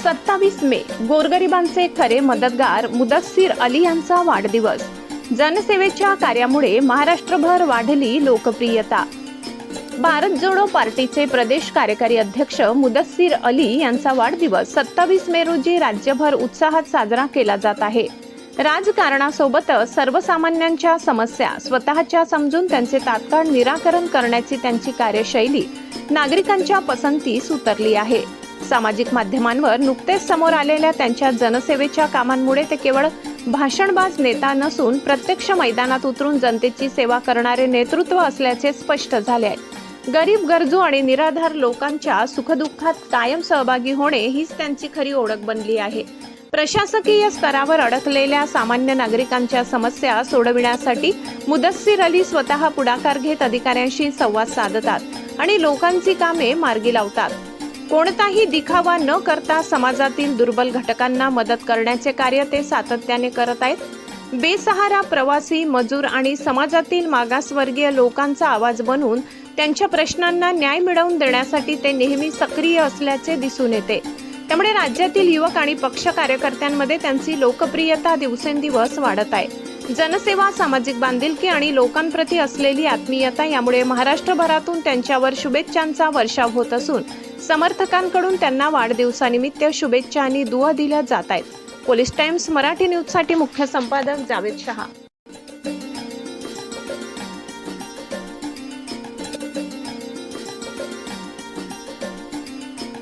27 मे गोरगरिबांचे खरे मदतगार मुदस्सीर अली यांचा वाढदिवस। जनसेवेच्या कार्यामुळे महाराष्ट्रभर वाढली लोकप्रियता। भारत जोडो पार्टीचे प्रदेश कार्यकारी अध्यक्ष मुदस्सीर अली यांचा वाढदिवस 27 मे रोजी राज्यभर उत्साहात साजरा केला जात आहे। राजकारणासोबतच सर्वसामान्यांच्या समस्या स्वतःच्या समजून त्यांचे तात्काळ निराकरण करण्याची त्यांची कार्यशैली नागरिकांच्या पसंतीस उतरली आहे। सामाजिक माध्यमांवर नुकतेच समोर आलेल्या त्यांच्या जनसेवेच्या कामांमुळे ते केवळ भाषणबाज नेता नसून प्रत्यक्ष मैदानात उतरून जनतेची सेवा करणारे नेतृत्व असल्याचे स्पष्ट झाले आहे। गरीब, गरजू आणि निराधार लोकांच्या सुखदुःखात कायम सहभागी होणे हीच त्यांची खरी ओळख बनली आहे। प्रशासकीय स्तरावर अडकलेल्या सामान्य नागरिकांच्या समस्या सोडविण्यासाठी मुदस्सीर अली स्वतः पुढाकार घेत अधिकाऱ्यांशी संवाद साधतात आणि लोकांची कामे मार्गी लावतात। कोणताही दिखावा न करता समाजातील दुर्बल घटकांना मदत करण्याचे कार्य ते सातत्याने करत आहेत। बेसहारा प्रवासी, मजूर आणि समाजातील मागासवर्गीय लोकांचा आवाज बनून त्यांच्या प्रश्नांना न्याय मिळवून देण्यासाठी ते नेहमी सक्रिय असल्याचे दिसून येते। त्यामुळे राज्यातील युवक आणि पक्ष कार्यकर्त्यांमध्ये त्यांची लोकप्रियता दिवसेंदिवस वाढत आहे। जनसेवा, सामाजिक बांधिलकी आणि लोकांप्रती असलेली आत्मीयता यामुळे महाराष्ट्रभरातून त्यांच्यावर शुभेच्छांचा वर्षाव होत असून समर्थकांकडून त्यांना वाढदिवसानिमित्त शुभेच्छा आणि दुआ दिल्या जात आहेत। पोलीस टाइम्स मराठी न्यूजसाठी मुख्य संपादक जावेद शहा।